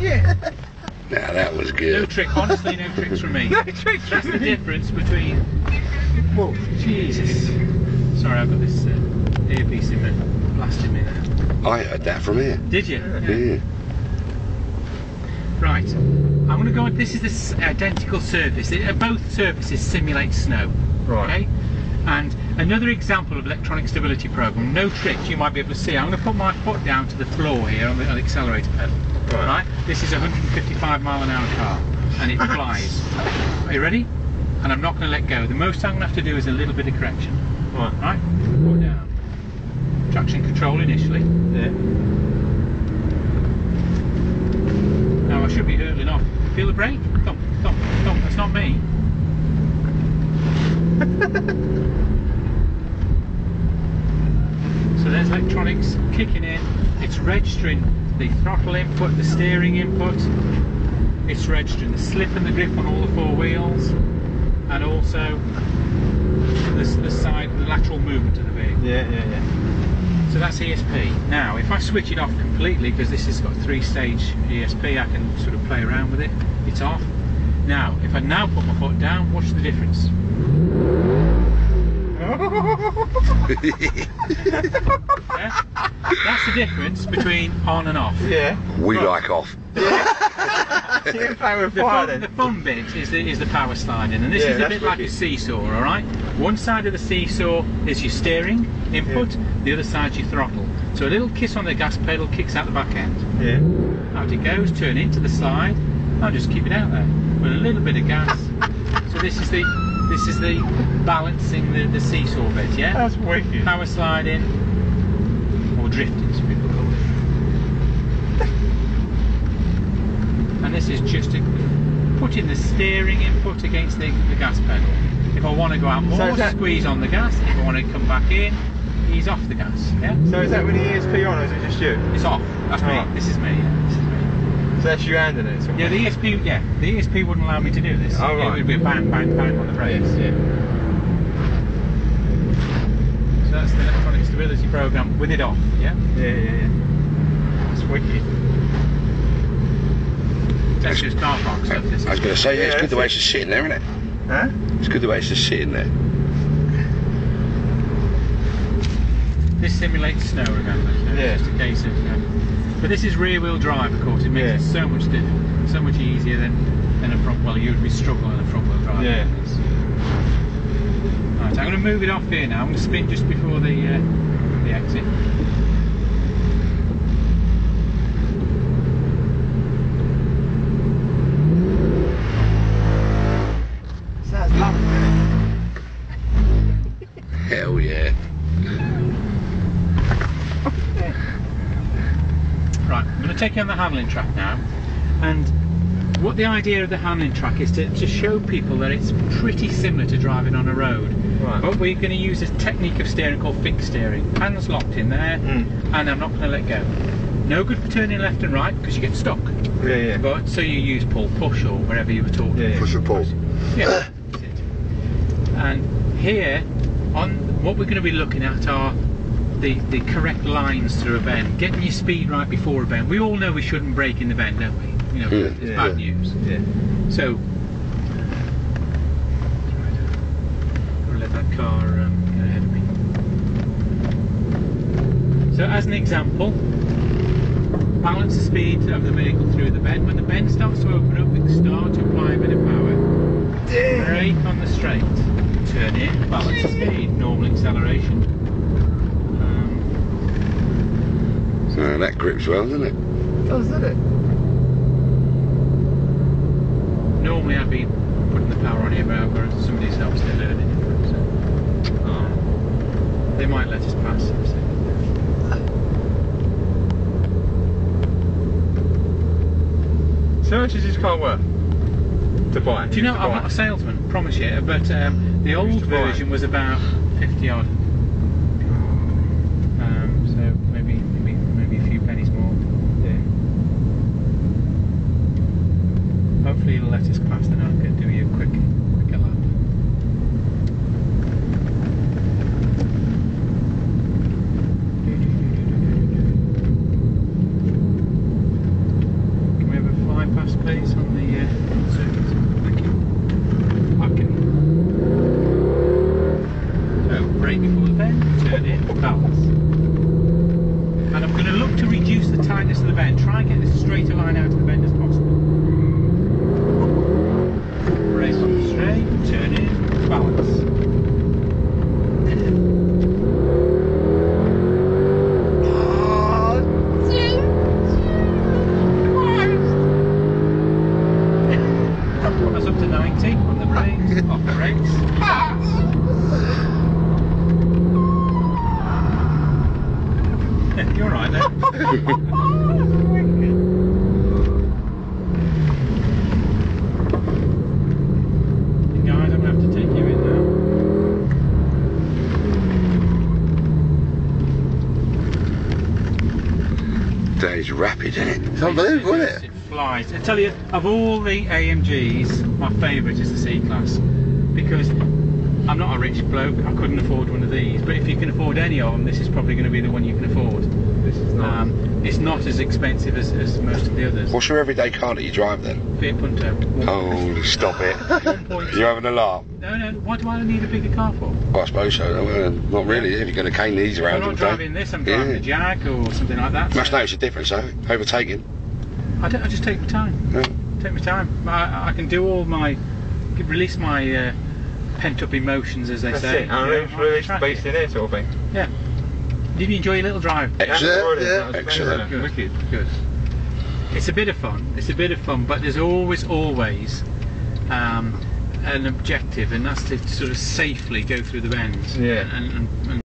Yeah. Now that was good. No trick, honestly, no tricks from me. No tricks That's from the me. difference between. Whoa. Jesus. Sorry, I've got this earpiece in me, blasting me now. I heard that from here. Did you? Yeah. Right. I'm going to go on. This is this identical surface. Both surfaces simulate snow. Right. Okay. And another example of electronic stability program. No tricks you might be able to see. I'm going to put my foot down to the floor here on the accelerator pedal. Right. This is a 155-mile-an-hour car, and it flies. Are you ready? And I'm not going to let go. The most I'm going to have to do is a little bit of correction. Right. Foot down. Traction control initially. Yeah. Now I should be hurtling off. Feel the brake? Thump, thump, thump. That's not me. So there's electronics kicking in. It's registering the throttle input, the steering input. It's registering the slip and the grip on all the four wheels, and also the side, the lateral movement of the vehicle. Yeah. So that's ESP. Now, if I switch it off completely, because this has got 3-stage ESP, I can sort of play around with it. It's off. Now, if I now put my foot down, watch the difference. Yeah? That's the difference between on and off. Yeah. We like off. You're playing with fire then. The fun bit is the power sliding, and this is a bit like a seesaw, alright? One side of the seesaw is your steering input, the other side's your throttle. So a little kiss on the gas pedal kicks out the back end. Yeah. Out it goes, turn into the slide. I'll just keep it out there with a little bit of gas. So this is the balancing the seesaw bit, yeah? That's wicked. Power sliding, or drifting, some people call it. And this is just putting the steering input against the gas pedal. If I want to go out more, squeeze on the gas. If I want to come back in, ease off the gas. Yeah. So is that with the ESP on, or is it just you? It's off. That's me. Oh. This is me. Yeah. This is me. So that's you handing it? Yeah, the ESP. Yeah, the ESP wouldn't allow me to do this. Oh, right. It would be a bang, bang, bang on the brakes. Yeah. So that's the electronic stability program with it off. Yeah. Yeah. That's wicked. That's just car park stuff. This I was going to say, it's Yeah, good the way it's that's just sitting there, isn't it? Huh? It's good the way it's just sitting there. This simulates snow, remember? So Yeah. It's just a case of. But this is rear-wheel drive, of course. It makes it so much different, so much easier than a front. Well, you would be struggling a front-wheel drive. Yeah. Right, I'm going to move it off here now. I'm going to spin just before the exit. Sounds lovely, doesn't Hell yeah. Right, I'm going to take you on the handling track now, and what the idea of the handling track is to show people that it's pretty similar to driving on a road. Right. But we're going to use a technique of steering called fixed steering. Hands locked in there, and I'm not going to let go. No good for turning left and right because you get stuck. Yeah. But so you use pull push or wherever you were taught. Yeah. Push and pull. Yeah, that's it. And here, on what we're going to be looking at are the correct lines through a bend, getting your speed right before a bend. We all know we shouldn't brake in the bend, don't we? You know, it's bad news. Yeah. So, I'll let that car get ahead of me. So, as an example, balance the speed of the vehicle through the bend. When the bend starts to open up, we can start to apply a bit of power. Brake on the straight. Turn in, balance the speed, normal acceleration. So that grips well, doesn't it? Doesn't it? Normally I'd be putting the power on here, but somebody else they're learning it. So. They might let us pass. So much is this car worth to buy? Do you know, I'm not a salesman, promise you, but the old version was about 50 odd. So maybe a few pennies more. Yeah. Hopefully it'll let us pass, then I can do you a quicker lap. Can we have a please, on the circuit. Thank you. Okay. So, brake before the bend, turn in, balance. And I'm going to look to reduce the tightness of the bend, try and get as straight a line out of the bend as possible. Brake on the straight, turn in, balance. That's up to 90 on the brakes, off the brakes. You're right there. Guys, I'm going to have to take you in now. That is rapid, isn't it? It's unbelievable, isn't it? It flies. I tell you, of all the AMGs, my favourite is the C-Class, because I'm not a rich bloke, I couldn't afford one of these, but if you can afford any of them, this is probably going to be the one you can afford. This is not. It's not as expensive as most of the others. What's your everyday car that you drive then? Fiat Punto. Oh, stop it. You're having a laugh. No, what do I need a bigger car for? Well, I suppose so. Well, not really, if you're going to cane these I'm around not all day. driving this, I'm driving a Jag or something like that. Must notice a difference, though. Overtaking. I just take my time. Yeah. Take my time. I can do all my, release my pent-up emotions, as they That's say. it. And release the bass in it, sort of thing. Yeah. Did you enjoy your little drive? Excellent. That was Excellent. Good. Wicked. Good. It's a bit of fun. It's a bit of fun, but there's always an objective, and that's to sort of safely go through the bends. Yeah. And